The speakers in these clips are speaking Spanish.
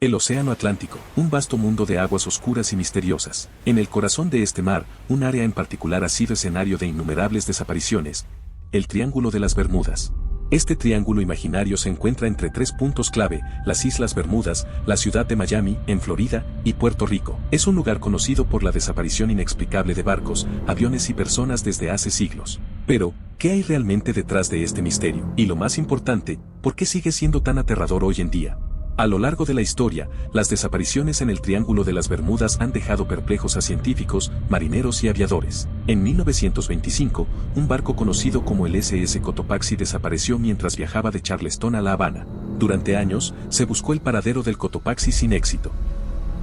El Océano Atlántico, un vasto mundo de aguas oscuras y misteriosas. En el corazón de este mar, un área en particular ha sido escenario de innumerables desapariciones. El Triángulo de las Bermudas. Este triángulo imaginario se encuentra entre tres puntos clave: las Islas Bermudas, la ciudad de Miami, en Florida, y Puerto Rico. Es un lugar conocido por la desaparición inexplicable de barcos, aviones y personas desde hace siglos. Pero, ¿qué hay realmente detrás de este misterio? Y lo más importante, ¿por qué sigue siendo tan aterrador hoy en día? A lo largo de la historia, las desapariciones en el Triángulo de las Bermudas han dejado perplejos a científicos, marineros y aviadores. En 1925, un barco conocido como el SS Cotopaxi desapareció mientras viajaba de Charleston a La Habana. Durante años, se buscó el paradero del Cotopaxi sin éxito.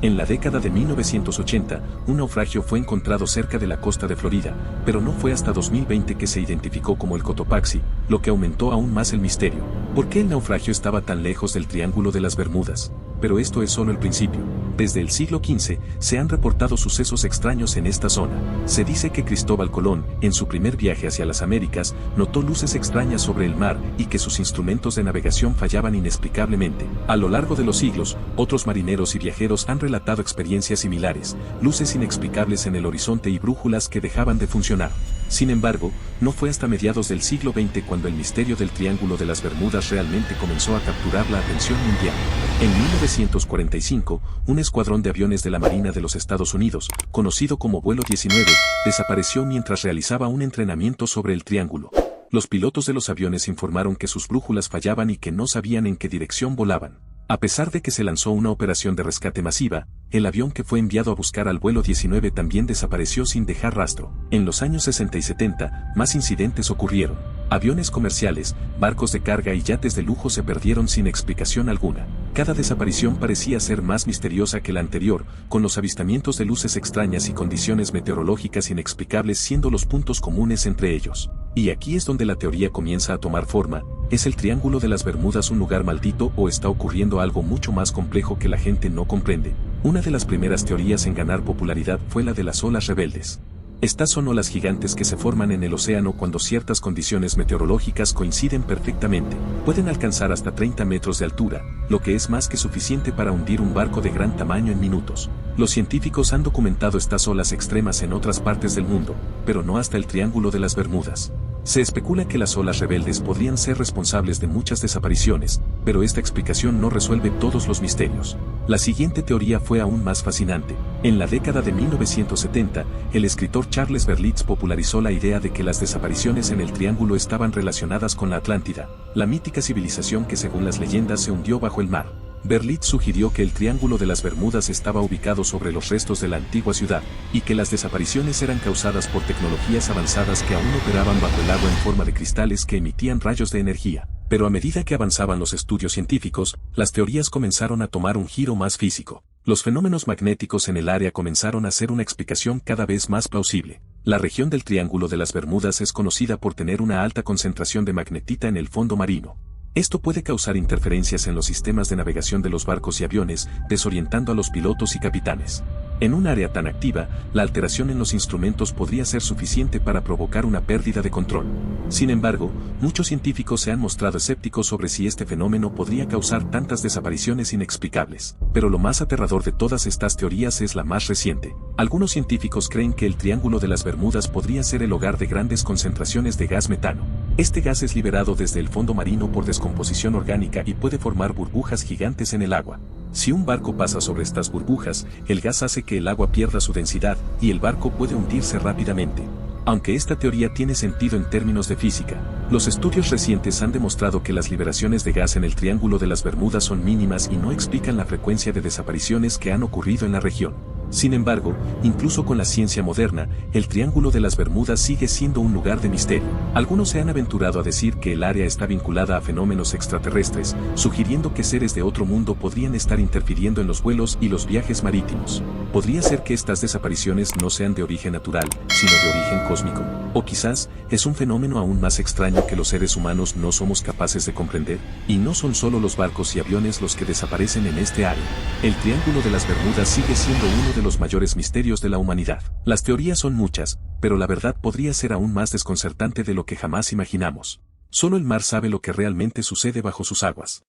En la década de 1980, un naufragio fue encontrado cerca de la costa de Florida, pero no fue hasta 2020 que se identificó como el Cotopaxi, lo que aumentó aún más el misterio. ¿Por qué el naufragio estaba tan lejos del Triángulo de las Bermudas? Pero esto es solo el principio. Desde el siglo XV, se han reportado sucesos extraños en esta zona. Se dice que Cristóbal Colón, en su primer viaje hacia las Américas, notó luces extrañas sobre el mar y que sus instrumentos de navegación fallaban inexplicablemente. A lo largo de los siglos, otros marineros y viajeros han relatado experiencias similares, luces inexplicables en el horizonte y brújulas que dejaban de funcionar. Sin embargo, no fue hasta mediados del siglo XX cuando el misterio del Triángulo de las Bermudas realmente comenzó a capturar la atención mundial. En 1945, un escuadrón de aviones de la Marina de los Estados Unidos, conocido como Vuelo 19, desapareció mientras realizaba un entrenamiento sobre el triángulo. Los pilotos de los aviones informaron que sus brújulas fallaban y que no sabían en qué dirección volaban. A pesar de que se lanzó una operación de rescate masiva, el avión que fue enviado a buscar al vuelo 19 también desapareció sin dejar rastro. En los años 60 y 70, más incidentes ocurrieron. Aviones comerciales, barcos de carga y yates de lujo se perdieron sin explicación alguna. Cada desaparición parecía ser más misteriosa que la anterior, con los avistamientos de luces extrañas y condiciones meteorológicas inexplicables siendo los puntos comunes entre ellos. Y aquí es donde la teoría comienza a tomar forma. ¿Es el Triángulo de las Bermudas un lugar maldito o está ocurriendo algo mucho más complejo que la gente no comprende? Una de las primeras teorías en ganar popularidad fue la de las olas rebeldes. Estas son olas gigantes que se forman en el océano cuando ciertas condiciones meteorológicas coinciden perfectamente. Pueden alcanzar hasta 30 metros de altura, lo que es más que suficiente para hundir un barco de gran tamaño en minutos. Los científicos han documentado estas olas extremas en otras partes del mundo, pero no hasta el Triángulo de las Bermudas. Se especula que las olas rebeldes podrían ser responsables de muchas desapariciones, pero esta explicación no resuelve todos los misterios. La siguiente teoría fue aún más fascinante. En la década de 1970, el escritor Charles Berlitz popularizó la idea de que las desapariciones en el Triángulo estaban relacionadas con la Atlántida, la mítica civilización que según las leyendas se hundió bajo el mar. Berlitz sugirió que el Triángulo de las Bermudas estaba ubicado sobre los restos de la antigua ciudad, y que las desapariciones eran causadas por tecnologías avanzadas que aún operaban bajo el agua en forma de cristales que emitían rayos de energía. Pero a medida que avanzaban los estudios científicos, las teorías comenzaron a tomar un giro más físico. Los fenómenos magnéticos en el área comenzaron a ser una explicación cada vez más plausible. La región del Triángulo de las Bermudas es conocida por tener una alta concentración de magnetita en el fondo marino. Esto puede causar interferencias en los sistemas de navegación de los barcos y aviones, desorientando a los pilotos y capitanes. En un área tan activa, la alteración en los instrumentos podría ser suficiente para provocar una pérdida de control. Sin embargo, muchos científicos se han mostrado escépticos sobre si este fenómeno podría causar tantas desapariciones inexplicables. Pero lo más aterrador de todas estas teorías es la más reciente. Algunos científicos creen que el Triángulo de las Bermudas podría ser el hogar de grandes concentraciones de gas metano. Este gas es liberado desde el fondo marino por descomposición orgánica y puede formar burbujas gigantes en el agua. Si un barco pasa sobre estas burbujas, el gas hace que el agua pierda su densidad y el barco puede hundirse rápidamente. Aunque esta teoría tiene sentido en términos de física, los estudios recientes han demostrado que las liberaciones de gas en el Triángulo de las Bermudas son mínimas y no explican la frecuencia de desapariciones que han ocurrido en la región. Sin embargo, incluso con la ciencia moderna, el Triángulo de las Bermudas sigue siendo un lugar de misterio. Algunos se han aventurado a decir que el área está vinculada a fenómenos extraterrestres, sugiriendo que seres de otro mundo podrían estar interfiriendo en los vuelos y los viajes marítimos. Podría ser que estas desapariciones no sean de origen natural, sino de origen cósmico. O quizás, es un fenómeno aún más extraño que los seres humanos no somos capaces de comprender, y no son solo los barcos y aviones los que desaparecen en este área. El Triángulo de las Bermudas sigue siendo uno de los mayores misterios de la humanidad. Las teorías son muchas, pero la verdad podría ser aún más desconcertante de lo que jamás imaginamos. Solo el mar sabe lo que realmente sucede bajo sus aguas.